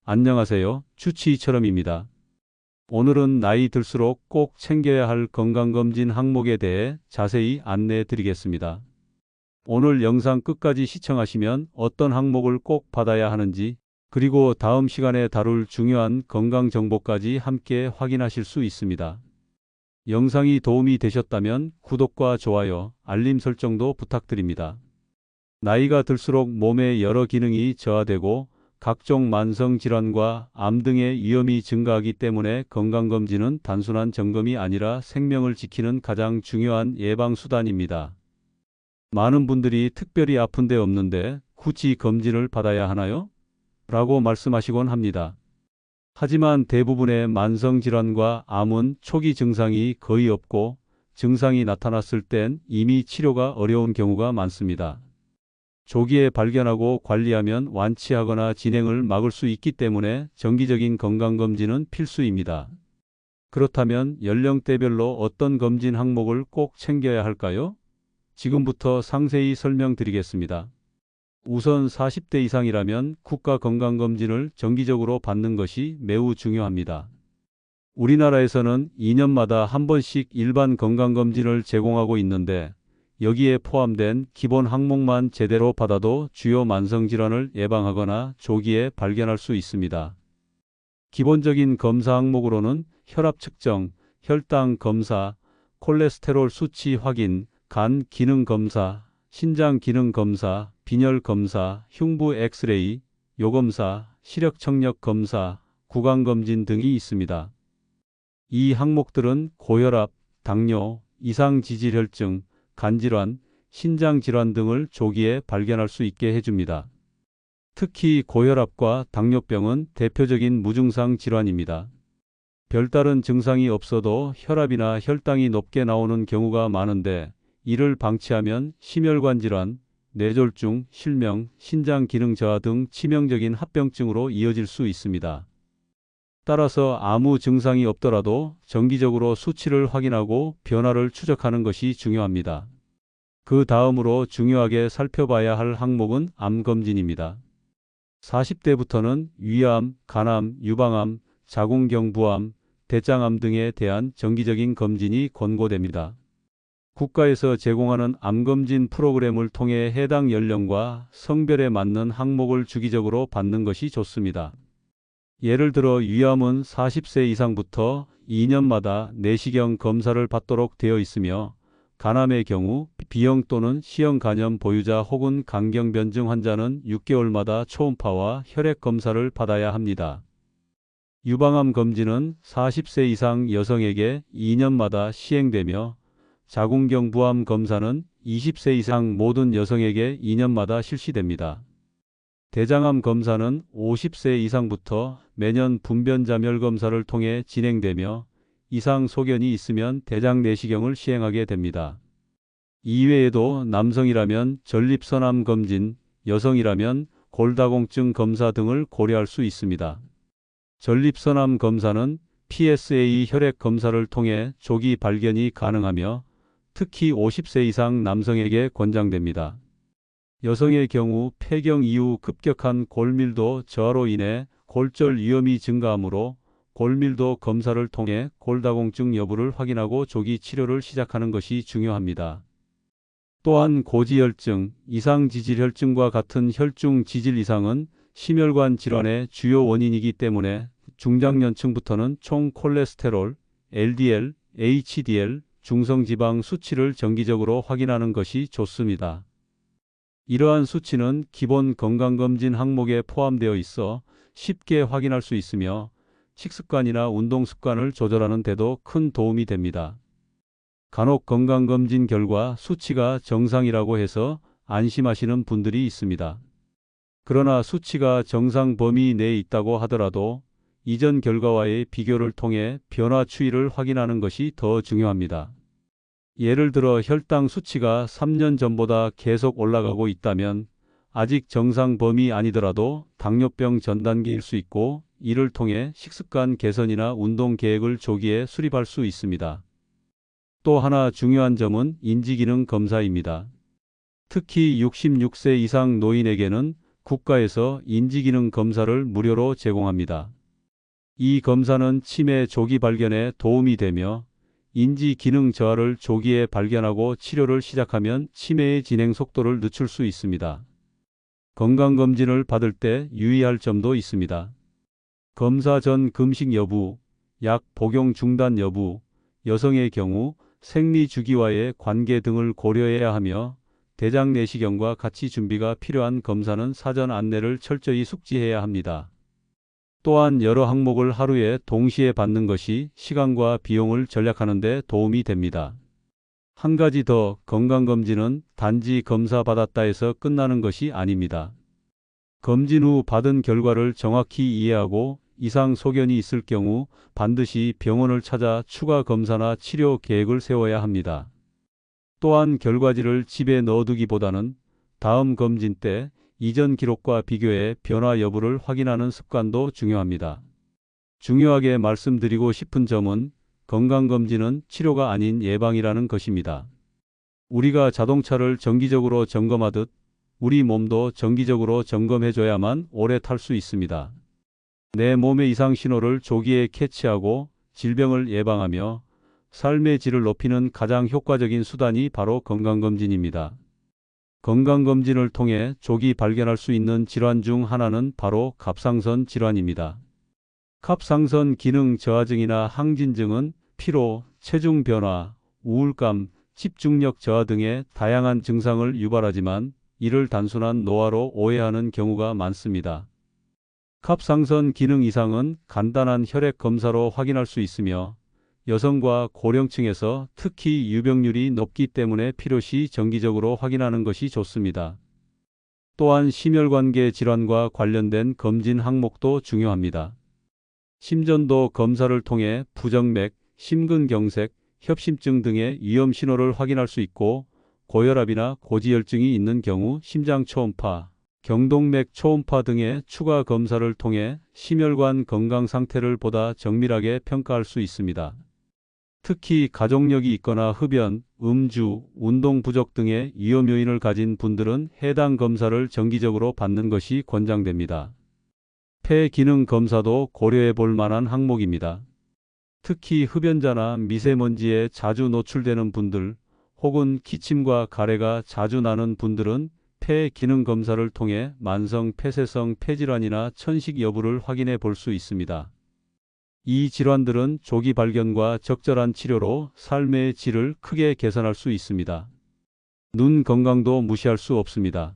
안녕하세요. 주치의처럼입니다. 오늘은 나이 들수록 꼭 챙겨야 할 건강검진 항목에 대해 자세히 안내해 드리겠습니다. 오늘 영상 끝까지 시청하시면 어떤 항목을 꼭 받아야 하는지, 그리고 다음 시간에 다룰 중요한 건강 정보까지 함께 확인하실 수 있습니다. 영상이 도움이 되셨다면 구독과 좋아요, 알림 설정도 부탁드립니다. 나이가 들수록 몸의 여러 기능이 저하되고 각종 만성 질환과 암 등의 위험이 증가하기 때문에 건강검진은 단순한 점검이 아니라 생명을 지키는 가장 중요한 예방수단입니다. 많은 분들이 특별히 아픈 데 없는데 굳이 검진을 받아야 하나요? 라고 말씀하시곤 합니다. 하지만 대부분의 만성 질환과 암은 초기 증상이 거의 없고 증상이 나타났을 땐 이미 치료가 어려운 경우가 많습니다. 조기에 발견하고 관리하면 완치하거나 진행을 막을 수 있기 때문에 정기적인 건강검진은 필수입니다. 그렇다면 연령대별로 어떤 검진 항목을 꼭 챙겨야 할까요? 지금부터 상세히 설명드리겠습니다. 우선 40대 이상이라면 국가건강검진을 정기적으로 받는 것이 매우 중요합니다. 우리나라에서는 2년마다 한 번씩 일반 건강검진을 제공하고 있는데 여기에 포함된 기본 항목만 제대로 받아도 주요 만성질환을 예방하거나 조기에 발견할 수 있습니다. 기본적인 검사 항목으로는 혈압 측정, 혈당 검사, 콜레스테롤 수치 확인, 간 기능 검사, 신장 기능 검사, 빈혈 검사, 흉부 엑스레이, 요검사, 시력 청력 검사, 구강 검진 등이 있습니다. 이 항목들은 고혈압, 당뇨, 이상 지질혈증, 간질환, 신장질환 등을 조기에 발견할 수 있게 해줍니다. 특히 고혈압과 당뇨병은 대표적인 무증상 질환입니다. 별다른 증상이 없어도 혈압이나 혈당이 높게 나오는 경우가 많은데 이를 방치하면 심혈관 질환, 뇌졸중, 실명, 신장 기능 저하 등 치명적인 합병증으로 이어질 수 있습니다. 따라서 아무 증상이 없더라도 정기적으로 수치를 확인하고 변화를 추적하는 것이 중요합니다. 그 다음으로 중요하게 살펴봐야 할 항목은 암검진입니다. 40대부터는 위암, 간암, 유방암, 자궁경부암, 대장암 등에 대한 정기적인 검진이 권고됩니다. 국가에서 제공하는 암검진 프로그램을 통해 해당 연령과 성별에 맞는 항목을 주기적으로 받는 것이 좋습니다. 예를 들어 위암은 40세 이상부터 2년마다 내시경 검사를 받도록 되어 있으며 간암의 경우 B형 또는 C형 간염 보유자 혹은 강경변증 환자는 6개월마다 초음파와 혈액 검사를 받아야 합니다. 유방암 검진은 40세 이상 여성에게 2년마다 시행되며 자궁경부암 검사는 20세 이상 모든 여성에게 2년마다 실시됩니다. 대장암 검사는 50세 이상부터 매년 분변자멸 검사를 통해 진행되며 이상 소견이 있으면 대장 내시경을 시행하게 됩니다. 이외에도 남성이라면 전립선암 검진, 여성이라면 골다공증 검사 등을 고려할 수 있습니다. 전립선암 검사는 PSA 혈액 검사를 통해 조기 발견이 가능하며 특히 50세 이상 남성에게 권장됩니다. 여성의 경우 폐경 이후 급격한 골밀도 저하로 인해 골절 위험이 증가하므로 골밀도 검사를 통해 골다공증 여부를 확인하고 조기 치료를 시작하는 것이 중요합니다. 또한 고지혈증, 이상지질혈증과 같은 혈중 지질 이상은 심혈관 질환의 주요 원인이기 때문에 중장년층부터는 총 콜레스테롤, LDL, HDL, 중성지방 수치를 정기적으로 확인하는 것이 좋습니다. 이러한 수치는 기본 건강검진 항목에 포함되어 있어 쉽게 확인할 수 있으며 식습관이나 운동습관을 조절하는 데도 큰 도움이 됩니다. 간혹 건강검진 결과 수치가 정상이라고 해서 안심하시는 분들이 있습니다. 그러나 수치가 정상 범위 내에 있다고 하더라도 이전 결과와의 비교를 통해 변화 추이를 확인하는 것이 더 중요합니다. 예를 들어 혈당 수치가 3년 전보다 계속 올라가고 있다면 아직 정상 범위 아니더라도 당뇨병 전 단계일 수 있고 이를 통해 식습관 개선이나 운동 계획을 조기에 수립할 수 있습니다. 또 하나 중요한 점은 인지기능 검사입니다. 특히 66세 이상 노인에게는 국가에서 인지기능 검사를 무료로 제공합니다. 이 검사는 치매 조기 발견에 도움이 되며 인지기능 저하를 조기에 발견하고 치료를 시작하면 치매의 진행 속도를 늦출 수 있습니다. 건강검진을 받을 때 유의할 점도 있습니다. 검사 전 금식 여부, 약 복용 중단 여부, 여성의 경우 생리 주기와의 관계 등을 고려해야 하며 대장 내시경과 같이 준비가 필요한 검사는 사전 안내를 철저히 숙지해야 합니다. 또한 여러 항목을 하루에 동시에 받는 것이 시간과 비용을 절약하는 데 도움이 됩니다. 한 가지 더, 건강검진은 단지 검사 받았다 해서 끝나는 것이 아닙니다. 검진 후 받은 결과를 정확히 이해하고 이상 소견이 있을 경우 반드시 병원을 찾아 추가 검사나 치료 계획을 세워야 합니다. 또한 결과지를 집에 넣어두기보다는 다음 검진 때 이전 기록과 비교해 변화 여부를 확인하는 습관도 중요합니다. 중요하게 말씀드리고 싶은 점은 건강검진은 치료가 아닌 예방이라는 것입니다. 우리가 자동차를 정기적으로 점검하듯 우리 몸도 정기적으로 점검해줘야만 오래 탈 수 있습니다. 내 몸의 이상 신호를 조기에 캐치하고 질병을 예방하며 삶의 질을 높이는 가장 효과적인 수단이 바로 건강검진입니다. 건강검진을 통해 조기 발견할 수 있는 질환 중 하나는 바로 갑상선 질환입니다. 갑상선 기능 저하증이나 항진증은 피로, 체중 변화, 우울감, 집중력 저하 등의 다양한 증상을 유발하지만 이를 단순한 노화로 오해하는 경우가 많습니다. 갑상선 기능 이상은 간단한 혈액 검사로 확인할 수 있으며 여성과 고령층에서 특히 유병률이 높기 때문에 필요시 정기적으로 확인하는 것이 좋습니다. 또한 심혈관계 질환과 관련된 검진 항목도 중요합니다. 심전도 검사를 통해 부정맥, 심근경색, 협심증 등의 위험 신호를 확인할 수 있고 고혈압이나 고지혈증이 있는 경우 심장 초음파, 경동맥 초음파 등의 추가 검사를 통해 심혈관 건강 상태를 보다 정밀하게 평가할 수 있습니다. 특히 가족력이 있거나 흡연, 음주, 운동 부족 등의 위험 요인을 가진 분들은 해당 검사를 정기적으로 받는 것이 권장됩니다. 폐 기능 검사도 고려해 볼 만한 항목입니다. 특히 흡연자나 미세먼지에 자주 노출되는 분들 혹은 기침과 가래가 자주 나는 분들은 폐 기능 검사를 통해 만성 폐쇄성 폐질환이나 천식 여부를 확인해 볼 수 있습니다. 이 질환들은 조기 발견과 적절한 치료로 삶의 질을 크게 개선할 수 있습니다. 눈 건강도 무시할 수 없습니다.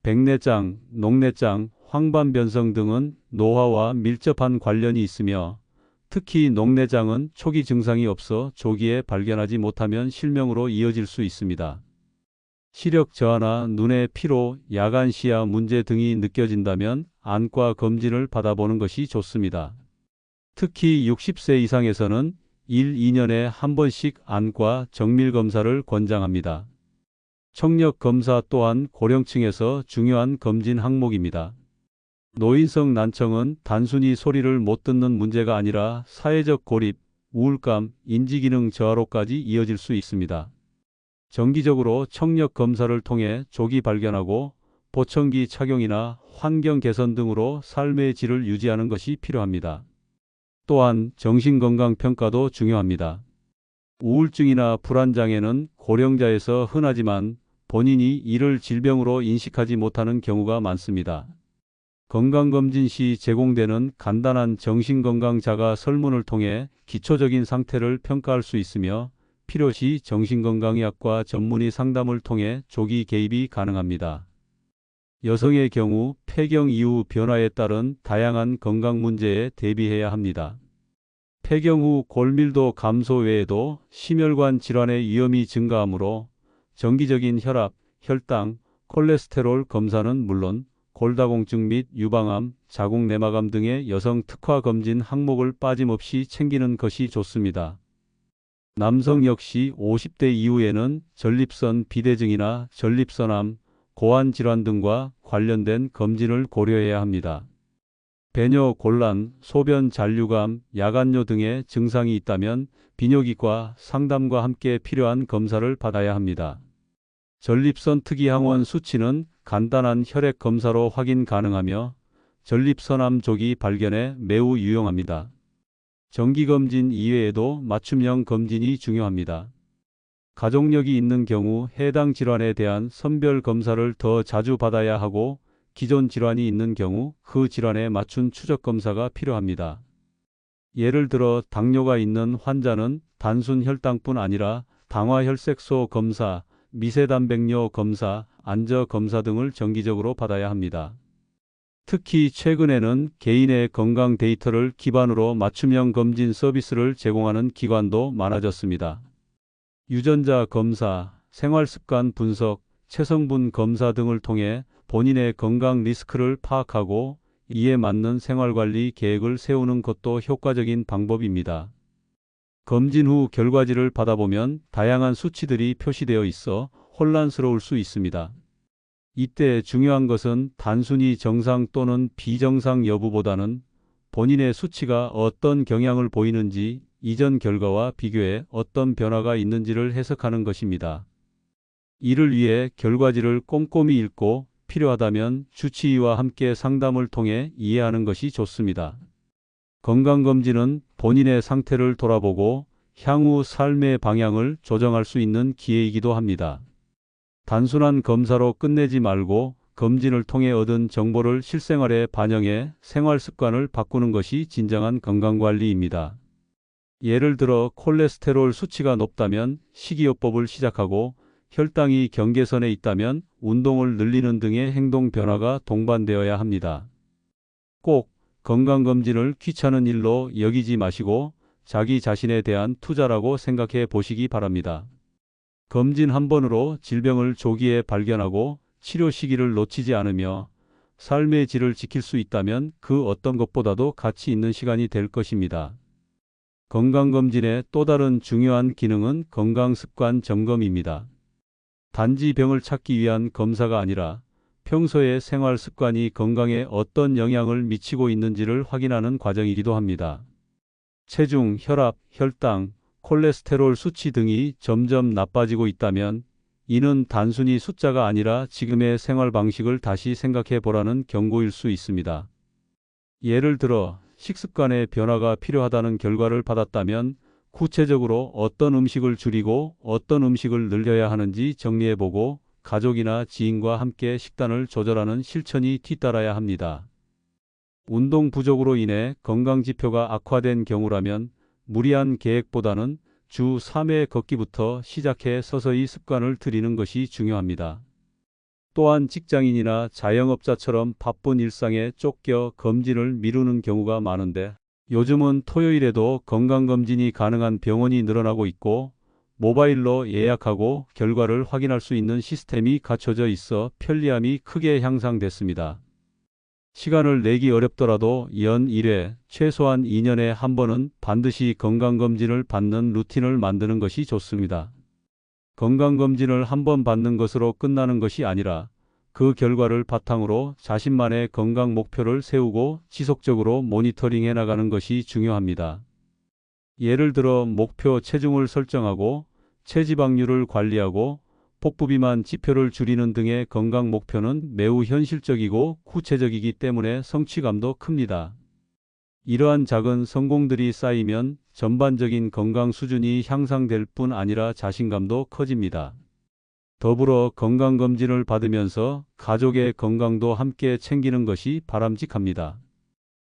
백내장, 녹내장, 황반변성 등은 노화와 밀접한 관련이 있으며 특히 녹내장은 초기 증상이 없어 조기에 발견하지 못하면 실명으로 이어질 수 있습니다. 시력 저하나 눈의 피로, 야간 시야 문제 등이 느껴진다면 안과 검진을 받아보는 것이 좋습니다. 특히 60세 이상에서는 1, 2년에 한 번씩 안과 정밀 검사를 권장합니다. 청력 검사 또한 고령층에서 중요한 검진 항목입니다. 노인성 난청은 단순히 소리를 못 듣는 문제가 아니라 사회적 고립, 우울감, 인지기능 저하로까지 이어질 수 있습니다. 정기적으로 청력 검사를 통해 조기 발견하고 보청기 착용이나 환경 개선 등으로 삶의 질을 유지하는 것이 필요합니다. 또한 정신건강평가도 중요합니다. 우울증이나 불안장애는 고령자에서 흔하지만 본인이 이를 질병으로 인식하지 못하는 경우가 많습니다. 건강검진 시 제공되는 간단한 정신건강 자가 설문을 통해 기초적인 상태를 평가할 수 있으며 필요시 정신건강의학과 전문의 상담을 통해 조기 개입이 가능합니다. 여성의 경우 폐경 이후 변화에 따른 다양한 건강 문제에 대비해야 합니다. 폐경 후 골밀도 감소 외에도 심혈관 질환의 위험이 증가하므로 정기적인 혈압, 혈당, 콜레스테롤 검사는 물론 골다공증 및 유방암, 자궁내막암 등의 여성 특화 검진 항목을 빠짐없이 챙기는 것이 좋습니다. 남성 역시 50대 이후에는 전립선 비대증이나 전립선암, 고환질환 등과 관련된 검진을 고려해야 합니다. 배뇨 곤란, 소변 잔류감, 야간뇨 등의 증상이 있다면 비뇨기과 상담과 함께 필요한 검사를 받아야 합니다. 전립선 특이항원 수치는 간단한 혈액 검사로 확인 가능하며 전립선암 조기 발견에 매우 유용합니다. 정기검진 이외에도 맞춤형 검진이 중요합니다. 가족력이 있는 경우 해당 질환에 대한 선별 검사를 더 자주 받아야 하고 기존 질환이 있는 경우 그 질환에 맞춘 추적 검사가 필요합니다. 예를 들어 당뇨가 있는 환자는 단순 혈당뿐 아니라 당화혈색소 검사, 미세단백뇨 검사, 안저 검사 등을 정기적으로 받아야 합니다. 특히 최근에는 개인의 건강 데이터를 기반으로 맞춤형 검진 서비스를 제공하는 기관도 많아졌습니다. 유전자 검사, 생활습관 분석, 체성분 검사 등을 통해 본인의 건강 리스크를 파악하고 이에 맞는 생활관리 계획을 세우는 것도 효과적인 방법입니다. 검진 후 결과지를 받아보면 다양한 수치들이 표시되어 있어 혼란스러울 수 있습니다. 이때 중요한 것은 단순히 정상 또는 비정상 여부보다는 본인의 수치가 어떤 경향을 보이는지 이전 결과와 비교해 어떤 변화가 있는지를 해석하는 것입니다. 이를 위해 결과지를 꼼꼼히 읽고 필요하다면 주치의와 함께 상담을 통해 이해하는 것이 좋습니다. 건강검진은 본인의 상태를 돌아보고 향후 삶의 방향을 조정할 수 있는 기회이기도 합니다. 단순한 검사로 끝내지 말고 검진을 통해 얻은 정보를 실생활에 반영해 생활 습관을 바꾸는 것이 진정한 건강관리입니다. 예를 들어 콜레스테롤 수치가 높다면 식이요법을 시작하고 혈당이 경계선에 있다면 운동을 늘리는 등의 행동 변화가 동반되어야 합니다. 꼭 건강검진을 귀찮은 일로 여기지 마시고 자기 자신에 대한 투자라고 생각해 보시기 바랍니다. 검진 한 번으로 질병을 조기에 발견하고 치료 시기를 놓치지 않으며 삶의 질을 지킬 수 있다면 그 어떤 것보다도 가치 있는 시간이 될 것입니다. 건강검진의 또 다른 중요한 기능은 건강습관 점검입니다. 단지 병을 찾기 위한 검사가 아니라 평소의 생활 습관이 건강에 어떤 영향을 미치고 있는지를 확인하는 과정이기도 합니다. 체중, 혈압, 혈당, 콜레스테롤 수치 등이 점점 나빠지고 있다면 이는 단순히 숫자가 아니라 지금의 생활 방식을 다시 생각해 보라는 경고일 수 있습니다. 예를 들어 식습관의 변화가 필요하다는 결과를 받았다면 구체적으로 어떤 음식을 줄이고 어떤 음식을 늘려야 하는지 정리해보고 가족이나 지인과 함께 식단을 조절하는 실천이 뒤따라야 합니다. 운동 부족으로 인해 건강지표가 악화된 경우라면 무리한 계획보다는 주 3회 걷기부터 시작해 서서히 습관을 들이는 것이 중요합니다. 또한 직장인이나 자영업자처럼 바쁜 일상에 쫓겨 검진을 미루는 경우가 많은데 요즘은 토요일에도 건강검진이 가능한 병원이 늘어나고 있고 모바일로 예약하고 결과를 확인할 수 있는 시스템이 갖춰져 있어 편리함이 크게 향상됐습니다. 시간을 내기 어렵더라도 연 1회, 최소한 2년에 한 번은 반드시 건강검진을 받는 루틴을 만드는 것이 좋습니다. 건강검진을 한 번 받는 것으로 끝나는 것이 아니라 그 결과를 바탕으로 자신만의 건강 목표를 세우고 지속적으로 모니터링해 나가는 것이 중요합니다. 예를 들어 목표 체중을 설정하고 체지방률을 관리하고 복부비만 지표를 줄이는 등의 건강 목표는 매우 현실적이고 구체적이기 때문에 성취감도 큽니다. 이러한 작은 성공들이 쌓이면 전반적인 건강 수준이 향상될 뿐 아니라 자신감도 커집니다. 더불어 건강검진을 받으면서 가족의 건강도 함께 챙기는 것이 바람직합니다.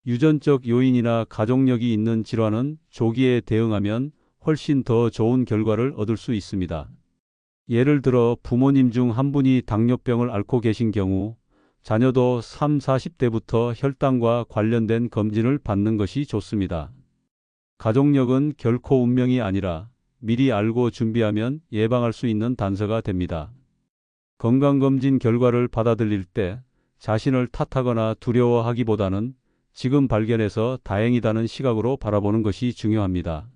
유전적 요인이나 가족력이 있는 질환은 조기에 대응하면 훨씬 더 좋은 결과를 얻을 수 있습니다. 예를 들어 부모님 중 한 분이 당뇨병을 앓고 계신 경우 자녀도 30-40대부터 혈당과 관련된 검진을 받는 것이 좋습니다. 가족력은 결코 운명이 아니라 미리 알고 준비하면 예방할 수 있는 단서가 됩니다. 건강검진 결과를 받아들일 때 자신을 탓하거나 두려워하기보다는 지금 발견해서 다행이다는 시각으로 바라보는 것이 중요합니다.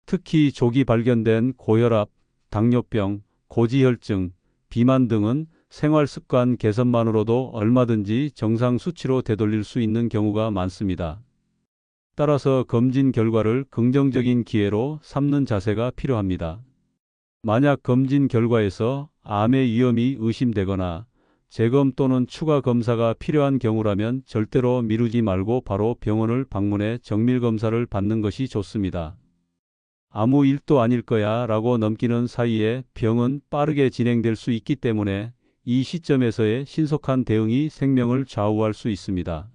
특히 조기 발견된 고혈압, 당뇨병, 고지혈증, 비만 등은 생활 습관 개선만으로도 얼마든지 정상 수치로 되돌릴 수 있는 경우가 많습니다. 따라서 검진 결과를 긍정적인 기회로 삼는 자세가 필요합니다. 만약 검진 결과에서 암의 위험이 의심되거나 재검 또는 추가 검사가 필요한 경우라면 절대로 미루지 말고 바로 병원을 방문해 정밀 검사를 받는 것이 좋습니다. 아무 일도 아닐 거야 라고 넘기는 사이에 병은 빠르게 진행될 수 있기 때문에 이 시점에서의 신속한 대응이 생명을 좌우할 수 있습니다.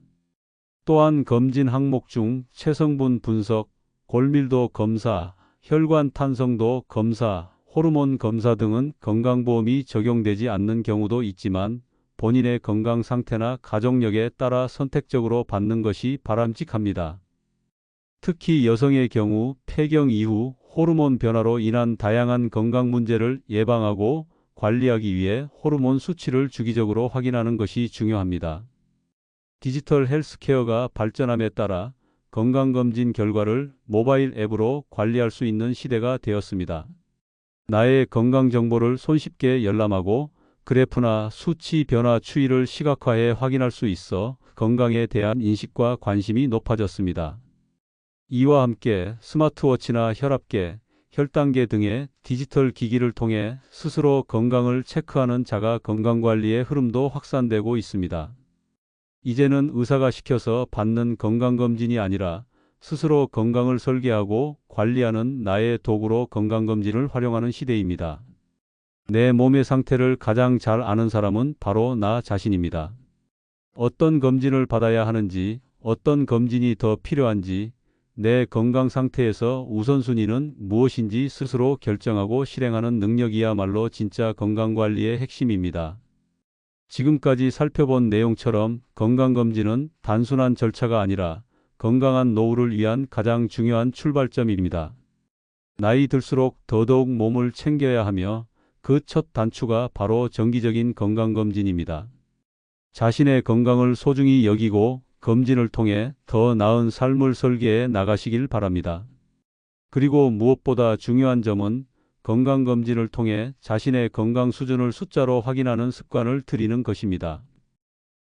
또한 검진 항목 중 체성분 분석, 골밀도 검사, 혈관 탄성도 검사, 호르몬 검사 등은 건강보험이 적용되지 않는 경우도 있지만 본인의 건강 상태나 가족력에 따라 선택적으로 받는 것이 바람직합니다. 특히 여성의 경우 폐경 이후 호르몬 변화로 인한 다양한 건강 문제를 예방하고 관리하기 위해 호르몬 수치를 주기적으로 확인하는 것이 중요합니다. 디지털 헬스케어가 발전함에 따라 건강검진 결과를 모바일 앱으로 관리할 수 있는 시대가 되었습니다. 나의 건강 정보를 손쉽게 열람하고 그래프나 수치 변화 추이를 시각화해 확인할 수 있어 건강에 대한 인식과 관심이 높아졌습니다. 이와 함께 스마트워치나 혈압계, 혈당계 등의 디지털 기기를 통해 스스로 건강을 체크하는 자가 건강관리의 흐름도 확산되고 있습니다. 이제는 의사가 시켜서 받는 건강검진이 아니라 스스로 건강을 설계하고 관리하는 나의 도구로 건강검진을 활용하는 시대입니다. 내 몸의 상태를 가장 잘 아는 사람은 바로 나 자신입니다. 어떤 검진을 받아야 하는지, 어떤 검진이 더 필요한지, 내 건강 상태에서 우선순위는 무엇인지 스스로 결정하고 실행하는 능력이야말로 진짜 건강관리의 핵심입니다. 지금까지 살펴본 내용처럼 건강검진은 단순한 절차가 아니라 건강한 노후를 위한 가장 중요한 출발점입니다. 나이 들수록 더더욱 몸을 챙겨야 하며 그 첫 단추가 바로 정기적인 건강검진입니다. 자신의 건강을 소중히 여기고 검진을 통해 더 나은 삶을 설계해 나가시길 바랍니다. 그리고 무엇보다 중요한 점은 건강검진을 통해 자신의 건강 수준을 숫자로 확인하는 습관을 들이는 것입니다.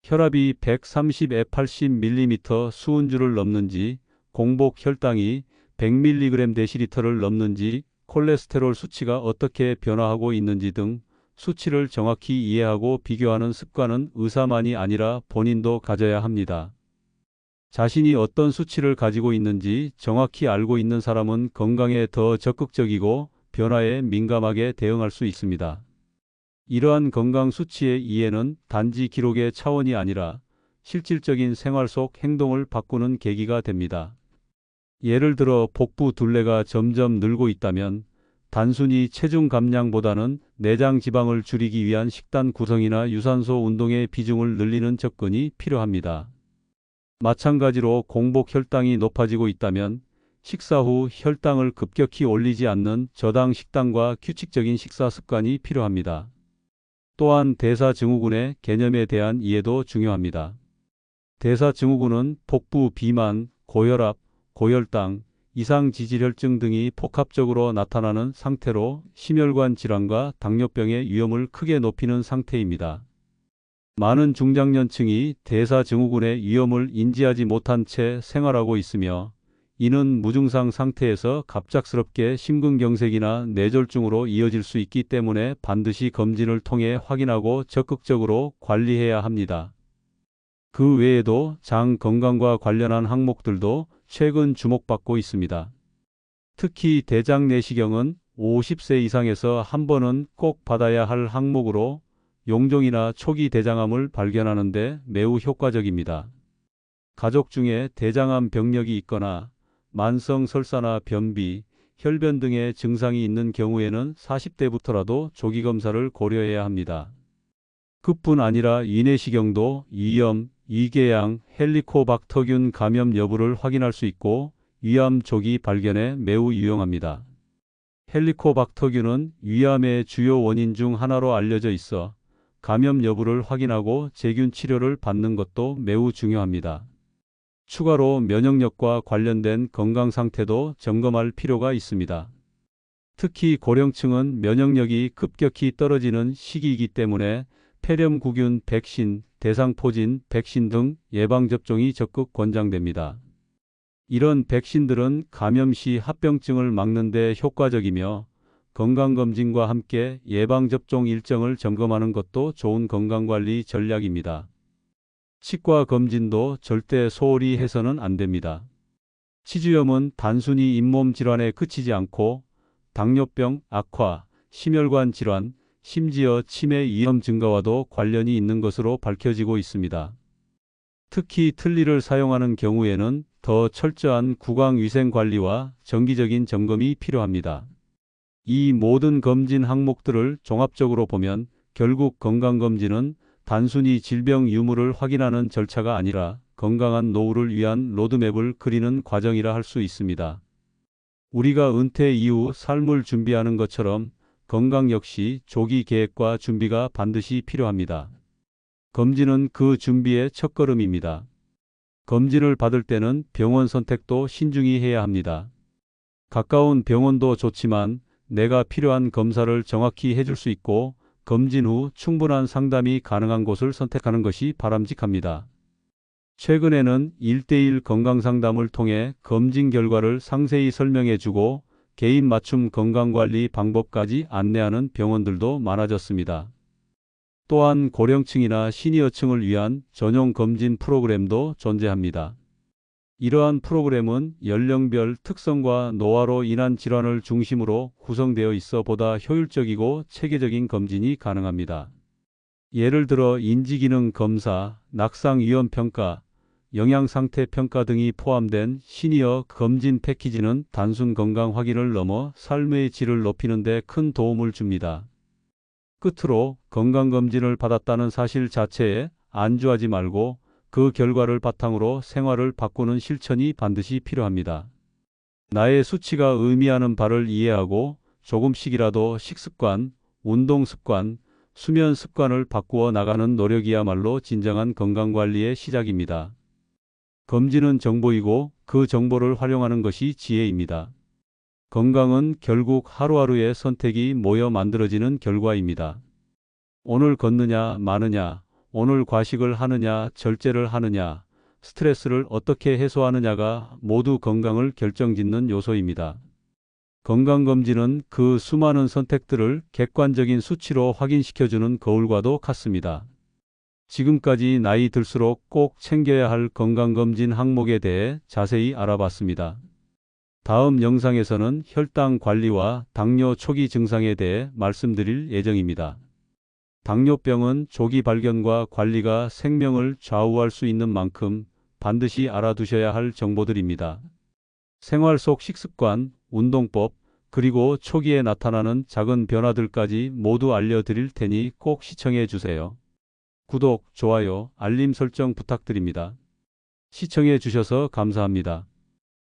혈압이 130/80mm 수은주를 넘는지, 공복 혈당이 100mg/dl를 넘는지, 콜레스테롤 수치가 어떻게 변화하고 있는지 등 수치를 정확히 이해하고 비교하는 습관은 의사만이 아니라 본인도 가져야 합니다. 자신이 어떤 수치를 가지고 있는지 정확히 알고 있는 사람은 건강에 더 적극적이고 변화에 민감하게 대응할 수 있습니다. 이러한 건강 수치의 이해는 단지 기록의 차원이 아니라 실질적인 생활 속 행동을 바꾸는 계기가 됩니다. 예를 들어 복부 둘레가 점점 늘고 있다면 단순히 체중 감량보다는 내장 지방을 줄이기 위한 식단 구성이나 유산소 운동의 비중을 늘리는 접근이 필요합니다. 마찬가지로 공복 혈당이 높아지고 있다면 식사 후 혈당을 급격히 올리지 않는 저당 식단과 규칙적인 식사 습관이 필요합니다. 또한 대사증후군의 개념에 대한 이해도 중요합니다. 대사증후군은 복부 비만, 고혈압, 고혈당, 이상지질혈증 등이 복합적으로 나타나는 상태로 심혈관 질환과 당뇨병의 위험을 크게 높이는 상태입니다. 많은 중장년층이 대사증후군의 위험을 인지하지 못한 채 생활하고 있으며 이는 무증상 상태에서 갑작스럽게 심근경색이나 뇌졸중으로 이어질 수 있기 때문에 반드시 검진을 통해 확인하고 적극적으로 관리해야 합니다. 그 외에도 장 건강과 관련한 항목들도 최근 주목받고 있습니다. 특히 대장 내시경은 50세 이상에서 한 번은 꼭 받아야 할 항목으로 용종이나 초기 대장암을 발견하는 데 매우 효과적입니다. 가족 중에 대장암 병력이 있거나 만성 설사나 변비, 혈변 등의 증상이 있는 경우에는 40대부터라도 조기 검사를 고려해야 합니다. 그뿐 아니라 위내시경도 위염, 위궤양, 헬리코박터균 감염 여부를 확인할 수 있고 위암 조기 발견에 매우 유용합니다. 헬리코박터균은 위암의 주요 원인 중 하나로 알려져 있어 감염 여부를 확인하고 제균 치료를 받는 것도 매우 중요합니다. 추가로 면역력과 관련된 건강 상태도 점검할 필요가 있습니다. 특히 고령층은 면역력이 급격히 떨어지는 시기이기 때문에 폐렴구균 백신, 대상포진 백신 등 예방접종이 적극 권장됩니다. 이런 백신들은 감염 시 합병증을 막는 데 효과적이며 건강검진과 함께 예방접종 일정을 점검하는 것도 좋은 건강관리 전략입니다. 치과 검진도 절대 소홀히 해서는 안 됩니다. 치주염은 단순히 잇몸 질환에 그치지 않고 당뇨병, 악화, 심혈관 질환, 심지어 치매 위험 증가와도 관련이 있는 것으로 밝혀지고 있습니다. 특히 틀니를 사용하는 경우에는 더 철저한 구강위생 관리와 정기적인 점검이 필요합니다. 이 모든 검진 항목들을 종합적으로 보면 결국 건강검진은 단순히 질병 유무를 확인하는 절차가 아니라 건강한 노후를 위한 로드맵을 그리는 과정이라 할 수 있습니다. 우리가 은퇴 이후 삶을 준비하는 것처럼 건강 역시 조기 계획과 준비가 반드시 필요합니다. 검진은 그 준비의 첫걸음입니다. 검진을 받을 때는 병원 선택도 신중히 해야 합니다. 가까운 병원도 좋지만 내가 필요한 검사를 정확히 해줄 수 있고 검진 후 충분한 상담이 가능한 곳을 선택하는 것이 바람직합니다. 최근에는 1:1 건강상담을 통해 검진 결과를 상세히 설명해주고 개인 맞춤 건강관리 방법까지 안내하는 병원들도 많아졌습니다. 또한 고령층이나 시니어층을 위한 전용 검진 프로그램도 존재합니다. 이러한 프로그램은 연령별 특성과 노화로 인한 질환을 중심으로 구성되어 있어 보다 효율적이고 체계적인 검진이 가능합니다. 예를 들어 인지기능 검사, 낙상 위험 평가, 영양상태 평가 등이 포함된 시니어 검진 패키지는 단순 건강 확인을 넘어 삶의 질을 높이는 데 큰 도움을 줍니다. 끝으로 건강검진을 받았다는 사실 자체에 안주하지 말고 그 결과를 바탕으로 생활을 바꾸는 실천이 반드시 필요합니다. 나의 수치가 의미하는 바를 이해하고 조금씩이라도 식습관, 운동습관, 수면 습관을 바꾸어 나가는 노력이야말로 진정한 건강관리의 시작입니다. 검진은 정보이고 그 정보를 활용하는 것이 지혜입니다. 건강은 결국 하루하루의 선택이 모여 만들어지는 결과입니다. 오늘 걷느냐 마느냐, 오늘 과식을 하느냐 절제를 하느냐, 스트레스를 어떻게 해소하느냐가 모두 건강을 결정짓는 요소입니다. 건강검진은 그 수많은 선택들을 객관적인 수치로 확인시켜주는 거울과도 같습니다. 지금까지 나이 들수록 꼭 챙겨야 할 건강검진 항목에 대해 자세히 알아봤습니다. 다음 영상에서는 혈당 관리와 당뇨 초기 증상에 대해 말씀드릴 예정입니다. 당뇨병은 조기 발견과 관리가 생명을 좌우할 수 있는 만큼 반드시 알아두셔야 할 정보들입니다. 생활 속 식습관, 운동법, 그리고 초기에 나타나는 작은 변화들까지 모두 알려드릴 테니 꼭 시청해 주세요. 구독, 좋아요, 알림 설정 부탁드립니다. 시청해 주셔서 감사합니다.